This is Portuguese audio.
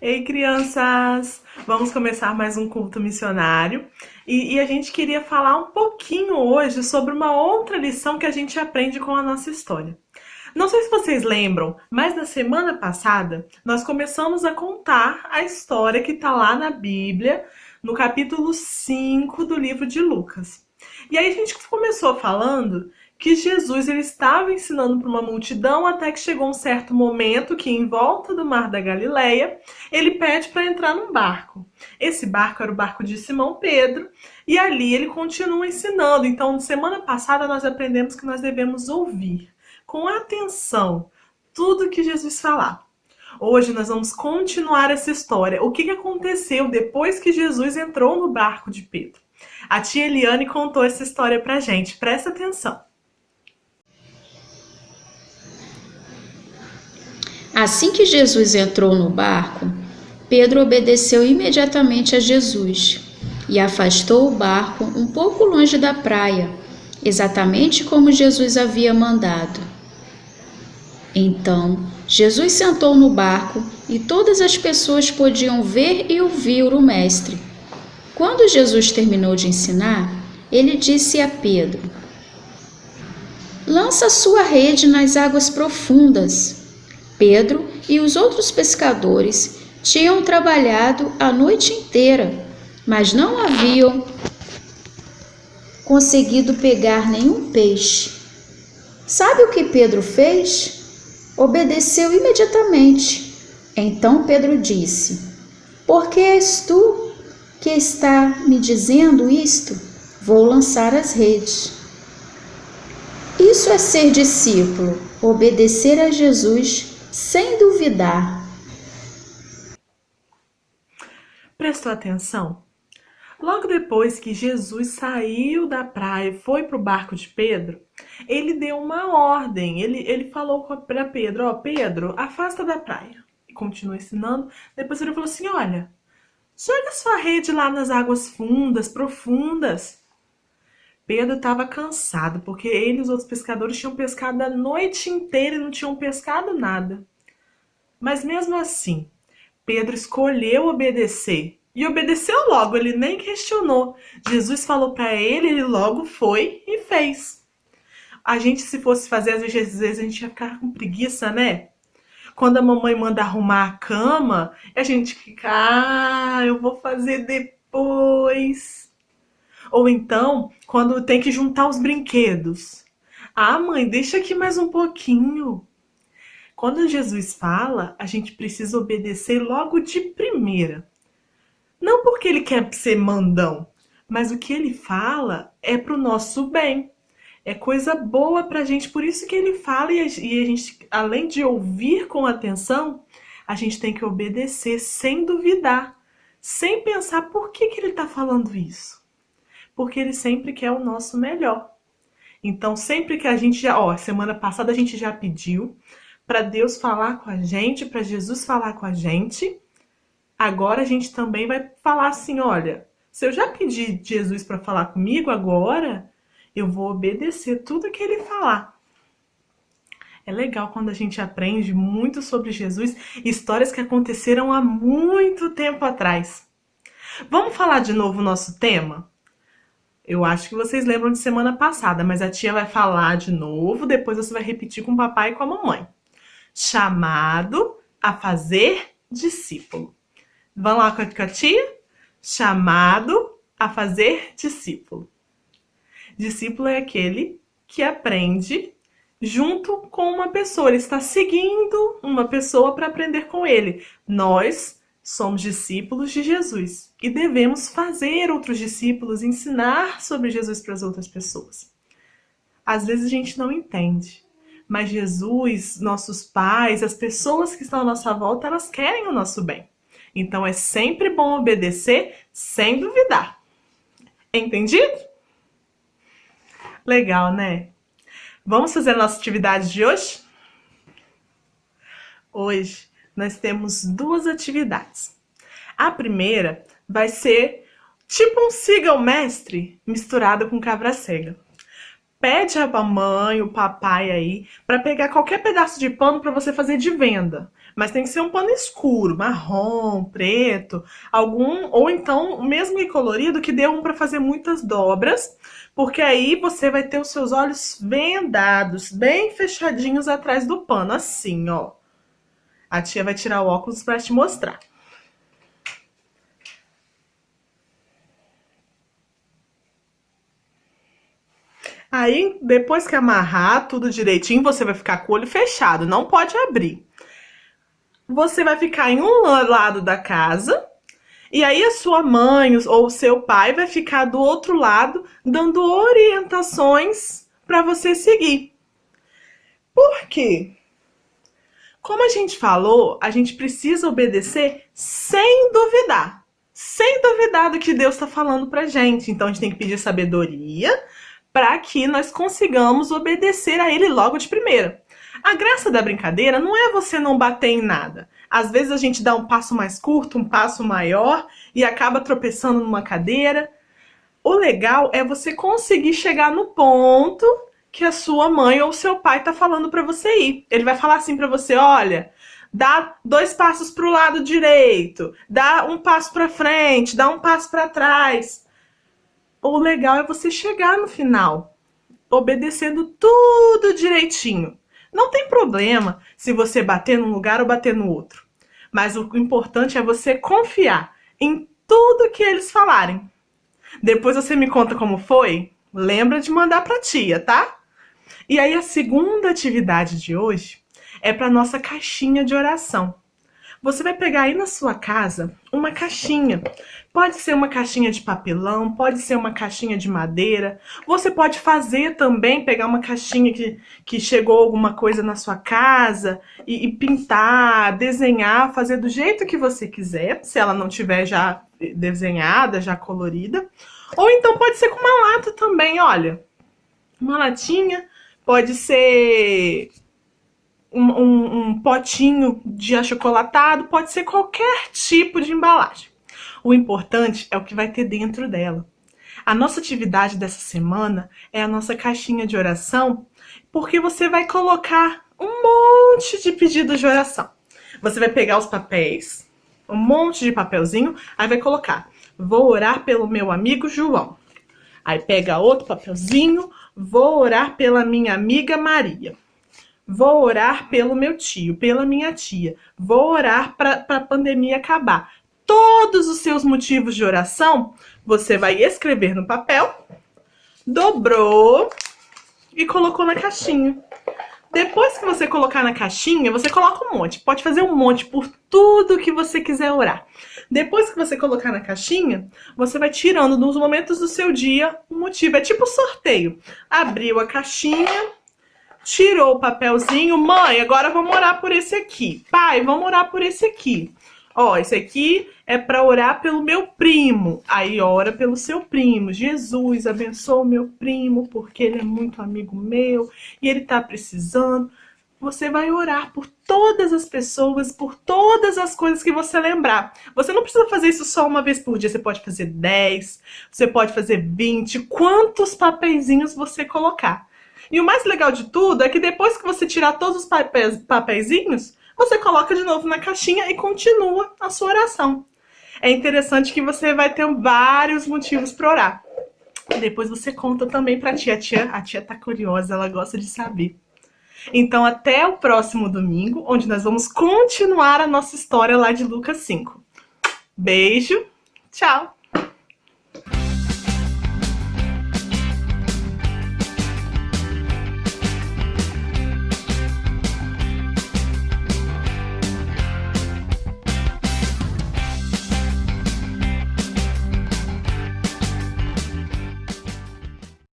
Ei, crianças! Vamos começar mais um culto missionário. E a gente queria falar um pouquinho hoje sobre uma outra lição que a gente aprende com a nossa história. Não sei se vocês lembram, mas na semana passada nós começamos a contar a história que está lá na Bíblia, no capítulo 5 do livro de Lucas. E aí a gente começou falando que Jesus ele estava ensinando para uma multidão até que chegou um certo momento que em volta do mar da Galileia ele pede para entrar num barco. Esse barco era o barco de Simão Pedro e ali ele continua ensinando. Então, semana passada nós aprendemos que nós devemos ouvir com atenção tudo que Jesus falar. Hoje nós vamos continuar essa história. O que aconteceu depois que Jesus entrou no barco de Pedro? A tia Eliane contou essa história pra gente. Presta atenção. Assim que Jesus entrou no barco, Pedro obedeceu imediatamente a Jesus e afastou o barco um pouco longe da praia, exatamente como Jesus havia mandado. Então, Jesus sentou no barco e todas as pessoas podiam ver e ouvir o Mestre. Quando Jesus terminou de ensinar, ele disse a Pedro: "Lança sua rede nas águas profundas." Pedro e os outros pescadores tinham trabalhado a noite inteira, mas não haviam conseguido pegar nenhum peixe. Sabe o que Pedro fez? Obedeceu imediatamente. Então Pedro disse: "Por que és tu que está me dizendo isto? Vou lançar as redes." Isso é ser discípulo, obedecer a Jesus sem duvidar. Prestou atenção? Logo depois que Jesus saiu da praia e foi para o barco de Pedro, ele deu uma ordem. Ele falou para Pedro: ó, Pedro, afasta da praia. E continuou ensinando. Depois ele falou assim: olha, joga sua rede lá nas águas fundas, profundas. Pedro estava cansado, porque ele e os outros pescadores tinham pescado a noite inteira e não tinham pescado nada. Mas mesmo assim, Pedro escolheu obedecer. E obedeceu logo, ele nem questionou. Jesus falou para ele, ele logo foi e fez. A gente, se fosse fazer, às vezes a gente ia ficar com preguiça, né? Quando a mamãe manda arrumar a cama, a gente fica, eu vou fazer depois. Ou então, quando tem que juntar os brinquedos. Mãe, deixa aqui mais um pouquinho. Quando Jesus fala, a gente precisa obedecer logo de primeira. Não porque ele quer ser mandão, mas o que ele fala é pro nosso bem. É coisa boa pra gente, por isso que ele fala e a gente, além de ouvir com atenção, a gente tem que obedecer sem duvidar, sem pensar por que ele tá falando isso. Porque ele sempre quer o nosso melhor. Então, sempre que a gente semana passada a gente já pediu para Deus falar com a gente, para Jesus falar com a gente. Agora a gente também vai falar assim, olha, se eu já pedi Jesus para falar comigo agora, eu vou obedecer tudo que ele falar. É legal quando a gente aprende muito sobre Jesus, histórias que aconteceram há muito tempo atrás. Vamos falar de novo o nosso tema? Eu acho que vocês lembram de semana passada, mas a tia vai falar de novo, depois você vai repetir com o papai e com a mamãe. Chamado a fazer discípulo. Vamos lá com a tia? Chamado a fazer discípulo. Discípulo é aquele que aprende junto com uma pessoa. Ele está seguindo uma pessoa para aprender com ele. Nós somos discípulos de Jesus e devemos fazer outros discípulos, ensinar sobre Jesus para as outras pessoas. Às vezes a gente não entende, mas Jesus, nossos pais, as pessoas que estão à nossa volta, elas querem o nosso bem. Então é sempre bom obedecer sem duvidar. Entendido? Legal, né? Vamos fazer a nossa atividade de hoje? Hoje nós temos duas atividades. A primeira vai ser tipo um siga o mestre misturado com cabra cega. Pede a mamãe, o papai aí, para pegar qualquer pedaço de pano para você fazer de venda. Mas tem que ser um pano escuro, marrom, preto, algum, ou então mesmo que colorido, que dê um para fazer muitas dobras, porque aí você vai ter os seus olhos vendados, bem fechadinhos atrás do pano, assim, ó. A tia vai tirar o óculos para te mostrar. Aí, depois que amarrar tudo direitinho, você vai ficar com o olho fechado, não pode abrir. Você vai ficar em um lado da casa, e aí a sua mãe ou o seu pai vai ficar do outro lado, dando orientações para você seguir. Por quê? Como a gente falou, a gente precisa obedecer sem duvidar. Sem duvidar do que Deus está falando pra gente. Então a gente tem que pedir sabedoria para que nós consigamos obedecer a Ele logo de primeira. A graça da brincadeira não é você não bater em nada. Às vezes a gente dá um passo mais curto, um passo maior e acaba tropeçando numa cadeira. O legal é você conseguir chegar no ponto que a sua mãe ou seu pai tá falando para você ir. Ele vai falar assim para você, olha, dá 2 passos pro lado direito, dá um passo para frente, dá um passo para trás. O legal é você chegar no final, obedecendo tudo direitinho. Não tem problema se você bater num lugar ou bater no outro. Mas o importante é você confiar em tudo que eles falarem. Depois você me conta como foi. Lembra de mandar pra tia, tá? E aí a segunda atividade de hoje é para nossa caixinha de oração. Você vai pegar aí na sua casa uma caixinha. Pode ser uma caixinha de papelão, pode ser uma caixinha de madeira. Você pode fazer também, pegar uma caixinha que chegou alguma coisa na sua casa e pintar, desenhar, fazer do jeito que você quiser, se ela não tiver já desenhada, já colorida. Ou então pode ser com uma lata também, olha. Uma latinha, pode ser um potinho de achocolatado, pode ser qualquer tipo de embalagem. O importante é o que vai ter dentro dela. A nossa atividade dessa semana é a nossa caixinha de oração, porque você vai colocar um monte de pedidos de oração. Você vai pegar os papéis, um monte de papelzinho, aí vai colocar, vou orar pelo meu amigo João. Aí pega outro papelzinho, vou orar pela minha amiga Maria. Vou orar pelo meu tio, pela minha tia. Vou orar para a pandemia acabar. Todos os seus motivos de oração, você vai escrever no papel, dobrou e colocou na caixinha. Depois que você colocar na caixinha, você coloca um monte. Pode fazer um monte por tudo que você quiser orar. Depois que você colocar na caixinha, você vai tirando nos momentos do seu dia um motivo. É tipo sorteio. Abriu a caixinha, tirou o papelzinho. Mãe, agora vamos orar por esse aqui. Pai, vamos orar por esse aqui. Ó, esse aqui é para orar pelo meu primo. Aí ora pelo seu primo. Jesus, abençoa o meu primo, porque ele é muito amigo meu e ele tá precisando. Você vai orar por todas as pessoas, por todas as coisas que você lembrar. Você não precisa fazer isso só uma vez por dia. Você pode fazer 10, você pode fazer 20, quantos papeizinhos você colocar. E o mais legal de tudo é que depois que você tirar todos os papeizinhos, você coloca de novo na caixinha e continua a sua oração. É interessante que você vai ter vários motivos para orar. Depois você conta também para a tia. A tia tá curiosa, ela gosta de saber. Então até o próximo domingo, onde nós vamos continuar a nossa história lá de Lucas 5. Beijo, tchau!